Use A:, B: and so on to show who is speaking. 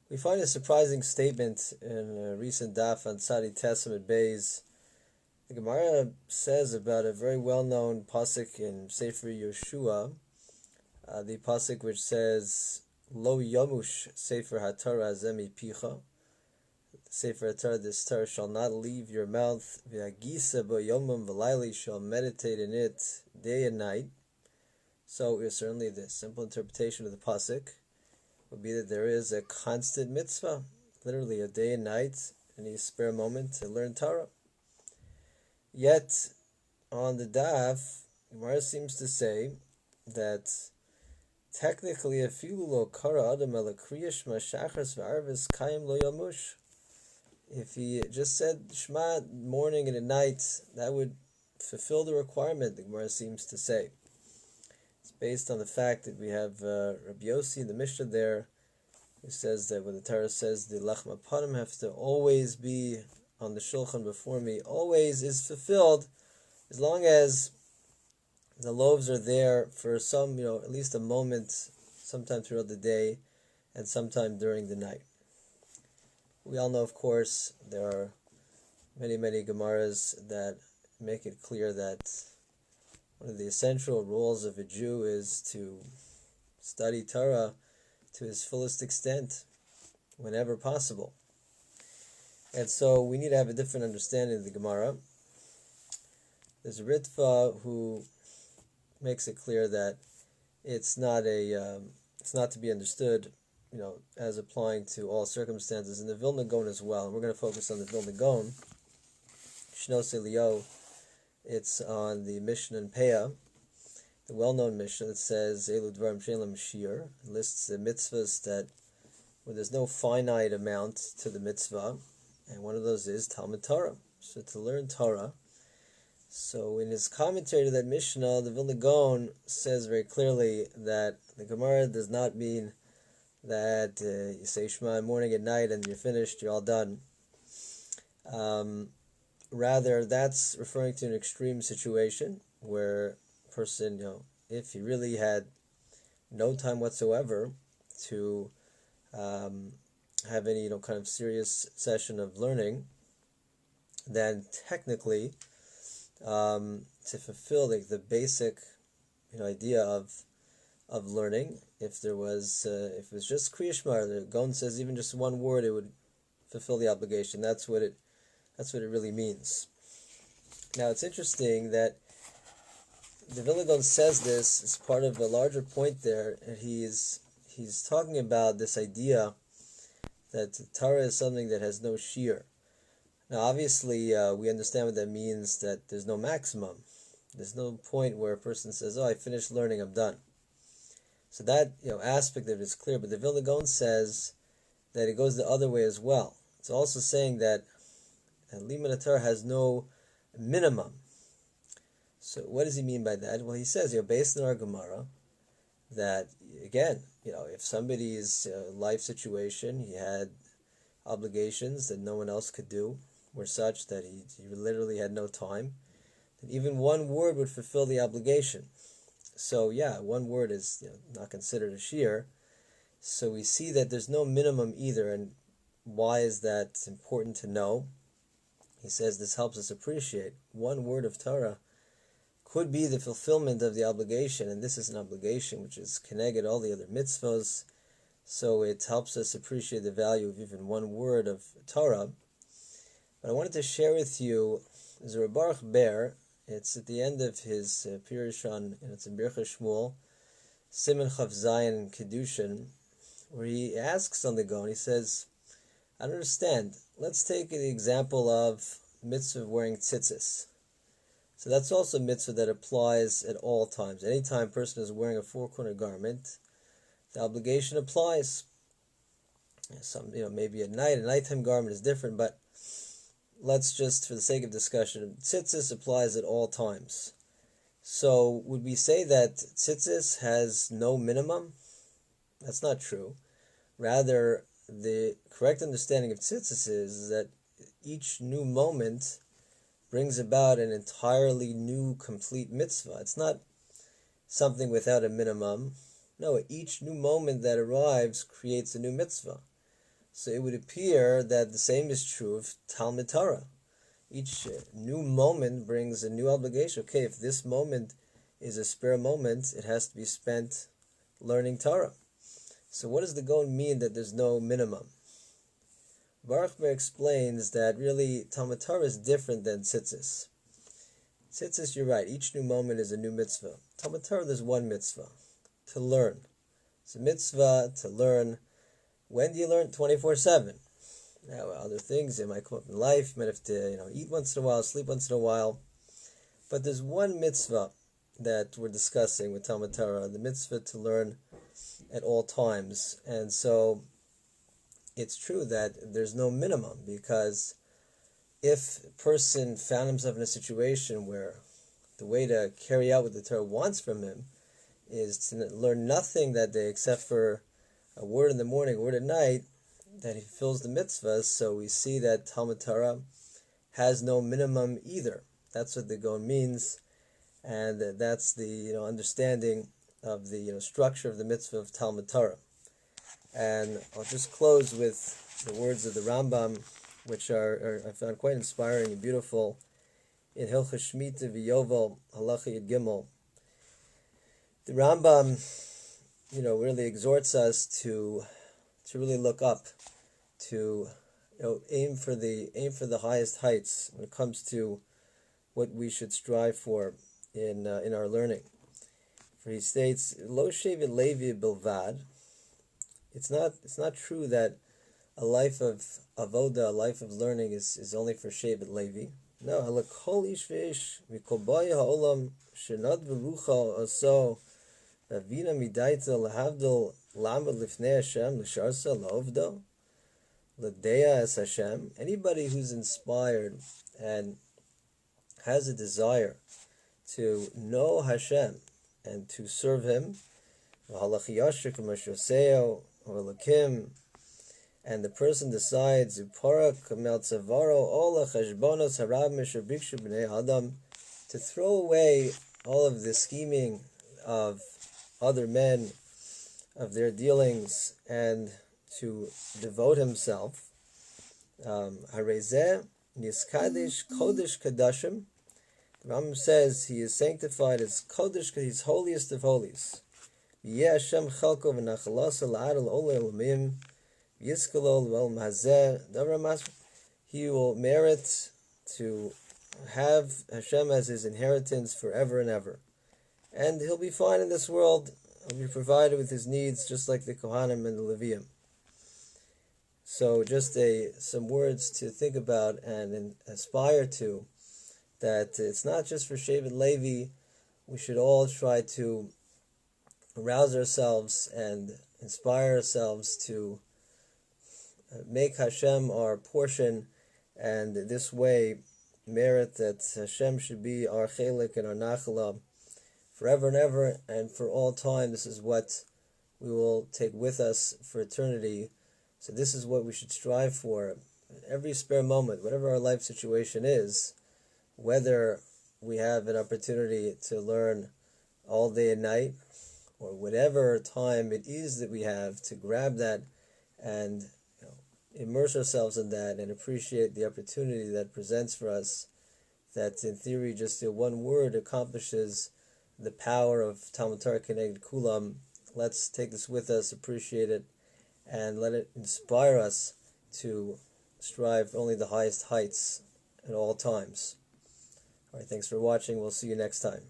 A: We find a surprising statement in a recent daf on Tzadi Testament Beis. The Gemara says about a very well-known pasuk in Sefer Yoshua, the pasuk which says, "Lo yamush Sefer HaTorah zemi picha." Sefer HaTorah, this Torah shall not leave your mouth. V'agisa bo yomim v'layli, shall meditate in it day and night. So certainly the simple interpretation of the pasuk would be that there is a constant mitzvah, literally a day and night, any spare moment to learn Torah. Yet, on the daf, Gemara seems to say that technically, afilu lo kara adam ela kriya shema shachris v'arvis kayim lo yamush. If he just said Shema morning and at night, that would fulfill the requirement, the Gemara seems to say. It's based on the fact that we have Rabbi Yosi in the Mishnah there, who says that when the Torah says the lachma panim have to always be on the shulchan before me, always is fulfilled as long as the loaves are there for some, at least a moment, sometime throughout the day and sometime during the night. We all know, of course, there are many, many Gemaras that make it clear that one of the essential roles of a Jew is to study Torah to his fullest extent, whenever possible. And so we need to have a different understanding of the Gemara. There's a Ritva who makes it clear that it's not to be understood, as applying to all circumstances, and the Vilna Gaon as well. And we're going to focus on the Vilna Gaon. Shnos Elio, it's on the Mishnah in Peah, the well-known Mishnah that says Elu Dvarim Shein Shir, lists the mitzvahs where there's no finite amount to the mitzvah, and one of those is Talmud Torah. So to learn Torah. So in his commentary to that Mishnah, the Vilna Gaon says very clearly that the Gemara does not mean that you say Shema morning and night and you're finished, you're all done. Rather, that's referring to an extreme situation where a person, if he really had no time whatsoever to have any, kind of serious session of learning, then technically, to fulfill the basic, idea of learning, if it was just Kriya Shema, the Gaon says even just one word, it would fulfill the obligation. That's what it really means. Now it's interesting that the Vilna Gaon says this as part of a larger point there, and he's talking about this idea that Torah is something that has no shear. Now obviously we understand what that means, that there's no maximum. There's no point where a person says, I finished learning, I'm done. So that aspect of it is clear, but the Vilna Gaon says that it goes the other way as well. It's also saying that Limud Torah has no minimum. So what does he mean by that? Well, he says, based on our Gemara, that again, if somebody's life situation, he had obligations that no one else could do, were such that he literally had no time, then even one word would fulfill the obligation. So one word is not considered a shear. So we see that there's no minimum either. And why is that important to know? He says this helps us appreciate one word of Torah could be the fulfillment of the obligation, and this is an obligation which is keneged all the other mitzvahs. So it helps us appreciate the value of even one word of Torah. But I wanted to share with you Zera Baruch Ber. It's at the end of his Pirush on, it's in Birchas Shmuel, Siman Chav Zayin Kedushin, where he asks on the Gaon, he says, I don't understand. Let's take the example of mitzvah of wearing tzitzis. So that's also a mitzvah that applies at all times. Anytime a person is wearing a four-corner garment, the obligation applies. Some, maybe at night, a nighttime garment is different, but let's just, for the sake of discussion, tzitzis applies at all times. So would we say that tzitzis has no minimum? That's not true. Rather, the correct understanding of tzitzis is that each new moment brings about an entirely new, complete mitzvah. It's not something without a minimum. No, each new moment that arrives creates a new mitzvah. So it would appear that the same is true of Talmud Torah. Each new moment brings a new obligation. Okay, if this moment is a spare moment, it has to be spent learning Torah. So what does the Gaon mean that there's no minimum? Baruch Ber explains that really Talmud Torah is different than tzitzis. Tzitzis, you're right, each new moment is a new mitzvah. Talmud Torah, there's one mitzvah, to learn. It's a mitzvah to learn. When do you learn? 24/7. Now, other things, it might come up in life, you might have to eat once in a while, sleep once in a while. But there's one mitzvah that we're discussing with Talmud Torah, the mitzvah to learn at all times. And so it's true that there's no minimum, because if a person found himself in a situation where the way to carry out what the Torah wants from him is to learn nothing that day except for a word in the morning, a word at night, that he fulfills the mitzvahs. So we see that Talmud Torah has no minimum either. That's what the Gaon means, and that's the understanding of the structure of the mitzvah of Talmud Torah. And I'll just close with the words of the Rambam, which are I found quite inspiring and beautiful, in Hilchos Shmita V'Yovel Halacha Yud Gimel. The Rambam, really exhorts us to really look up, to aim for the highest heights when it comes to what we should strive for in our learning. For he states, Lo Shevet Levi Bilvad. It's not true that a life of avoda, a life of learning is only for Shevet Levi. No, Halakol Ish V'ish Mikol Baya Ha'olam Shenad V'Rucha Aso Ravina Midaita Lahavdil Lamad Lifnei Hashem L'Sharsa La'ovdo L'Deya Es Hashem. Anybody who's inspired and has a desire to know Hashem and to serve Him, and the person decides to throw away all of the scheming of other men, of their dealings, and to devote himself. The Rambam says he is sanctified as Kodesh, he's holiest of holies. He will merit to have Hashem as his inheritance forever and ever. And he'll be fine in this world. He'll be provided with his needs just like the Kohanim and the Leviim. So just some words to think about and aspire to, that it's not just for Shevet Levi. We should all try to arouse ourselves and inspire ourselves to make Hashem our portion, and this way merit that Hashem should be our chelik and our nachala forever and ever and for all time. This is what we will take with us for eternity. So this is what we should strive for every spare moment, whatever our life situation is, whether we have an opportunity to learn all day and night, or whatever time it is that we have, to grab that and immerse ourselves in that and appreciate the opportunity that presents for us, that in theory just one word accomplishes the power of Talmud Torah Keneged Kulam. Let's take this with us, appreciate it, and let it inspire us to strive for only the highest heights at all times. All right, thanks for watching. We'll see you next time.